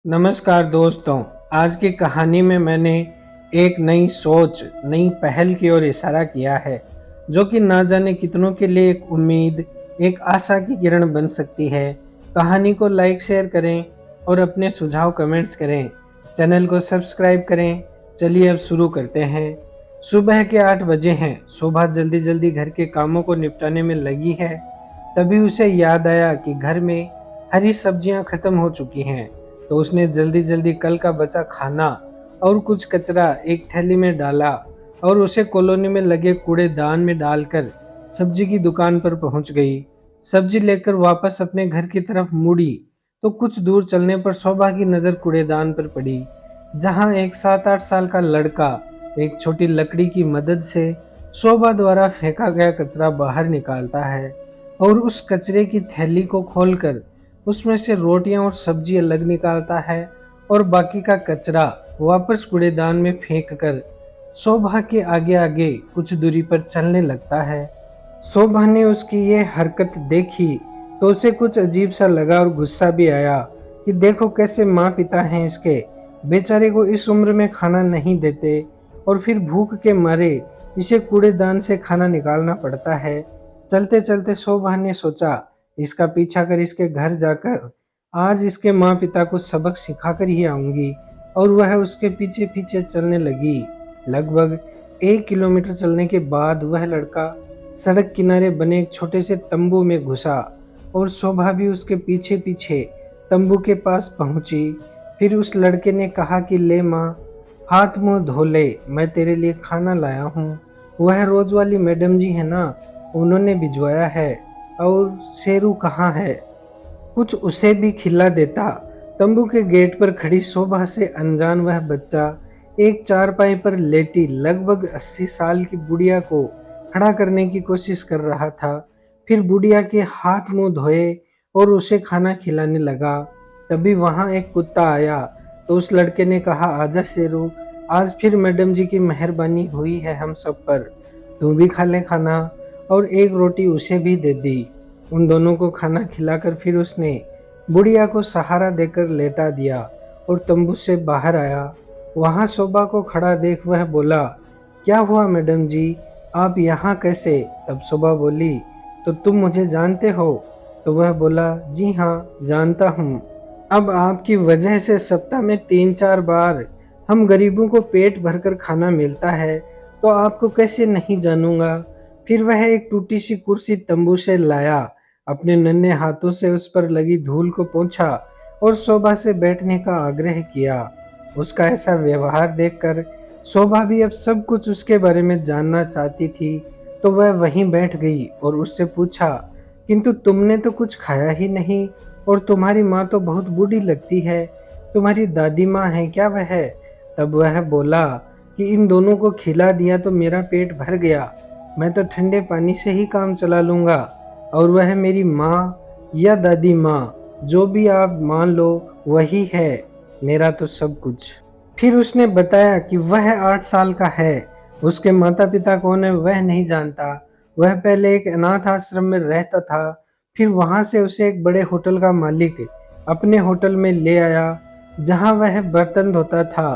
नमस्कार दोस्तों। आज की कहानी में मैंने एक नई सोच, नई पहल की ओर इशारा किया है, जो कि ना जाने कितनों के लिए एक उम्मीद, एक आशा की किरण बन सकती है। कहानी को लाइक शेयर करें और अपने सुझाव कमेंट्स करें। चैनल को सब्सक्राइब करें। चलिए अब शुरू करते हैं। सुबह के 8 बजे हैं। शोभा जल्दी जल्दी घर के कामों को निपटाने में लगी है। तभी उसे याद आया कि घर में हरी सब्जियां खत्म हो चुकी हैं। तो उसने जल्दी जल्दी कल का बचा खाना और कुछ कचरा एक थैली में डाला और उसे कॉलोनी में लगे कूड़ेदान में डालकर सब्जी की दुकान पर पहुंच गई। सब्जी लेकर वापस अपने घर की तरफ मुड़ी तो कुछ दूर चलने पर शोभा की नजर कूड़ेदान पर पड़ी, जहां एक 7-8 साल का लड़का एक छोटी लकड़ी की मदद से शोभा द्वारा फेंका गया कचरा बाहर निकालता है और उस कचरे की थैली को खोलकर उसमें से रोटियां और सब्जी अलग निकालता है और बाकी का कचरा वापस कूड़ेदान में फेंक कर शोभा के आगे आगे कुछ दूरी पर चलने लगता है। शोभा ने उसकी ये हरकत देखी तो उसे कुछ अजीब सा लगा और गुस्सा भी आया कि देखो कैसे माँ पिता हैं इसके, बेचारे को इस उम्र में खाना नहीं देते और फिर भूख के मारे इसे कूड़ेदान से खाना निकालना पड़ता है। चलते चलते शोभा ने सोचा इसका पीछा कर इसके घर जाकर आज इसके माँ पिता को सबक सिखाकर ही आऊंगी, और वह उसके पीछे पीछे चलने लगी। लगभग 1 किलोमीटर चलने के बाद वह लड़का सड़क किनारे बने एक छोटे से तंबू में घुसा और शोभा भी उसके पीछे पीछे तंबू के पास पहुंची। फिर उस लड़के ने कहा कि ले माँ, हाथ मुंह धो ले, मैं तेरे लिए खाना लाया हूँ। वह रोज वाली मैडम जी है ना, उन्होंने भिजवाया है। और शेरू कहाँ है, कुछ उसे भी खिला देता। तंबू के गेट पर खड़ी शोभा से अनजान वह बच्चा एक चारपाई पर लेटी लगभग 80 साल की बुढ़िया को खड़ा करने की कोशिश कर रहा था। फिर बुढ़िया के हाथ मुंह धोए और उसे खाना खिलाने लगा। तभी वहां एक कुत्ता आया तो उस लड़के ने कहा, आजा शेरू, आज फिर मैडम जी की मेहरबानी हुई है हम सब पर, तू भी खा ले खाना। और एक रोटी उसे भी दे दी। उन दोनों को खाना खिलाकर फिर उसने बुढ़िया को सहारा देकर लेटा दिया और तंबू से बाहर आया। वहां शोभा को खड़ा देख वह बोला, क्या हुआ मैडम जी, आप यहाँ कैसे? तब शोभा बोली, तो तुम मुझे जानते हो? तो वह बोला, जी हाँ जानता हूँ। अब आपकी वजह से सप्ताह में 3-4 बार हम गरीबों को पेट भरकर खाना मिलता है, तो आपको कैसे नहीं जानूंगा। फिर वह एक टूटी सी कुर्सी तंबू से लाया, अपने नन्हे हाथों से उस पर लगी धूल को पोंछा और शोभा से बैठने का आग्रह किया। उसका ऐसा व्यवहार देखकर शोभा भी अब सब कुछ उसके बारे में जानना चाहती थी, तो वह वहीं बैठ गई और उससे पूछा, किंतु तुमने तो कुछ खाया ही नहीं और तुम्हारी माँ तो बहुत बूढ़ी लगती है, तुम्हारी दादी माँ है क्या वह? तब वह बोला कि इन दोनों को खिला दिया तो मेरा पेट भर गया, मैं तो ठंडे पानी से ही काम चला लूँगा, और वह मेरी माँ या दादी माँ, जो भी आप मान लो, वही है मेरा तो सब कुछ। फिर उसने बताया कि वह 8 साल का है, उसके माता पिता कौन है वह नहीं जानता। वह पहले एक अनाथ आश्रम में रहता था, फिर वहां से उसे एक बड़े होटल का मालिक अपने होटल में ले आया, जहां वह बर्तन धोता था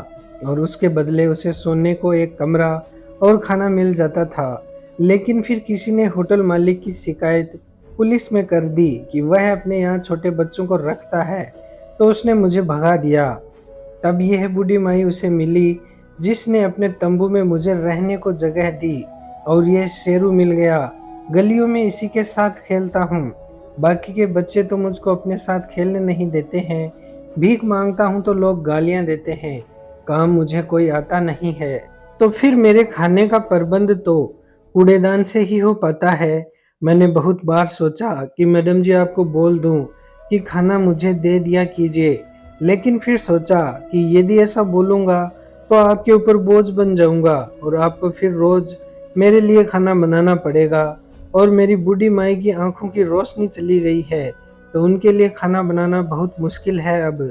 और उसके बदले उसे सोने को एक कमरा और खाना मिल जाता था। लेकिन फिर किसी ने होटल मालिक की शिकायत पुलिस में कर दी कि वह अपने यहाँ छोटे बच्चों को रखता है, तो उसने मुझे भगा दिया। तब यह बूढ़ी माई उसे मिली, जिसने अपने तंबू में मुझे रहने को जगह दी, और यह शेरू मिल गया। गलियों में इसी के साथ खेलता हूँ, बाकी के बच्चे तो मुझको अपने साथ खेलने नहीं देते हैं। भीख मांगता हूँ तो लोग गालियाँ देते हैं, काम मुझे कोई आता नहीं है। तो फिर मेरे खाने का प्रबंध तो कूड़ेदान से ही हो पाता है। मैंने बहुत बार सोचा कि मैडम जी आपको बोल दूं कि खाना मुझे दे दिया कीजिए, लेकिन फिर सोचा कि यदि ऐसा बोलूँगा तो आपके ऊपर बोझ बन जाऊँगा और आपको फिर रोज़ मेरे लिए खाना बनाना पड़ेगा, और मेरी बूढ़ी माई की आंखों की रोशनी चली गई है, तो उनके लिए खाना बनाना बहुत मुश्किल है अब।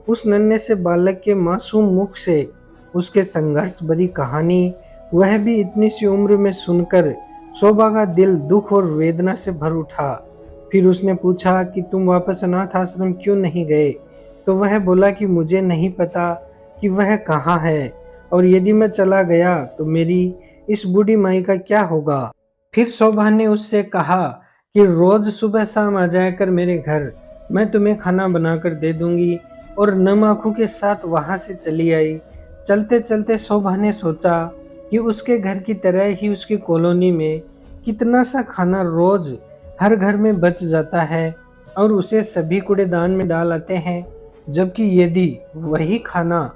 उस नन्हे से बालक के मासूम मुख से उसके संघर्ष भरी कहानी, वह भी इतनी सी उम्र में, सुनकर शोभा का दिल दुख और वेदना से भर उठा। फिर उसने पूछा कि तुम वापस अनाथ आश्रम क्यों नहीं गए? तो वह बोला कि मुझे नहीं पता कि वह कहाँ है, और यदि मैं चला गया तो मेरी इस बूढ़ी माई का क्या होगा। फिर शोभा ने उससे कहा कि रोज सुबह शाम आ जाया कर मेरे घर, मैं तुम्हें खाना बनाकर दे दूंगी। और नम आंखों के साथ वहां से चली आई। चलते चलते शोभा ने सोचा कि उसके घर की तरह ही उसकी कॉलोनी में कितना सा खाना रोज हर घर में बच जाता है और उसे सभी कूड़ेदान में डाल आते हैं, जबकि यदि वही खाना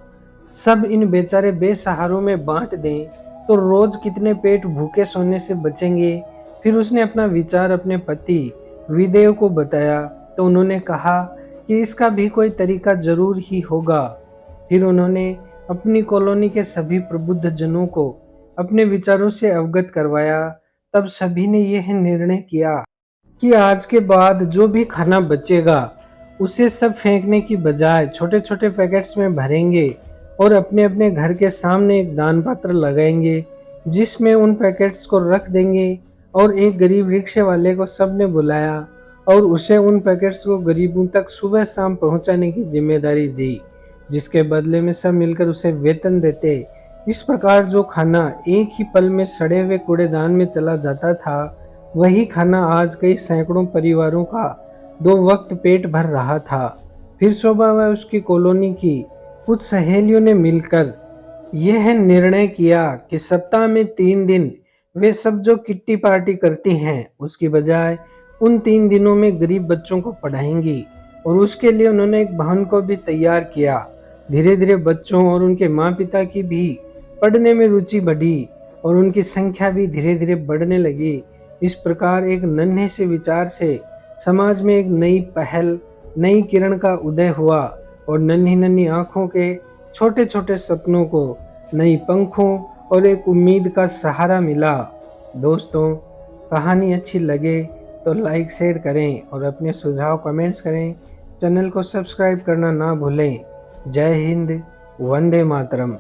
सब इन बेचारे बेसहारों में बांट दें तो रोज कितने पेट भूखे सोने से बचेंगे। फिर उसने अपना विचार अपने पति विदेव को बताया, तो उन्होंने कहा कि इसका भी कोई तरीका जरूर ही होगा। फिर उन्होंने अपनी कॉलोनी के सभी प्रबुद्ध जनों को अपने विचारों से अवगत करवाया। तब सभी ने यह निर्णय किया कि आज के बाद जो भी खाना बचेगा उसे सब फेंकने की बजाय छोटे छोटे पैकेट्स में भरेंगे और अपने अपने घर के सामने एक दान पात्र लगाएंगे, जिसमें उन पैकेट्स को रख देंगे। और एक गरीब रिक्शे वाले को सबने बुलाया और उसे उन पैकेट्स को गरीबों तक सुबह शाम पहुंचाने की जिम्मेदारी दी, जिसके बदले में सब मिलकर उसे वेतन देते। इस प्रकार जो खाना एक ही पल में सड़े हुए कूड़ेदान में चला जाता था, वही खाना आज कई सैकड़ों परिवारों का 2 वक्त पेट भर रहा था। फिर शोभा व उसकी कॉलोनी की कुछ सहेलियों ने मिलकर यह निर्णय किया कि सप्ताह में 3 दिन वे सब जो किट्टी पार्टी करती हैं उसकी बजाय उन 3 दिनों में गरीब बच्चों को पढ़ाएंगी। और उसके लिए उन्होंने एक भवन को भी तैयार किया। धीरे धीरे बच्चों और उनके माँ पिता की भी पढ़ने में रुचि बढ़ी और उनकी संख्या भी धीरे धीरे बढ़ने लगी। इस प्रकार एक नन्हे से विचार से समाज में एक नई पहल, नई किरण का उदय हुआ और नन्ही नन्ही आंखों के छोटे छोटे सपनों को नई पंखों और एक उम्मीद का सहारा मिला। दोस्तों, कहानी अच्छी लगे तो लाइक शेयर करें और अपने सुझाव कमेंट्स करें। चैनल को सब्सक्राइब करना ना भूलें। जय हिंद, वंदे मातरम।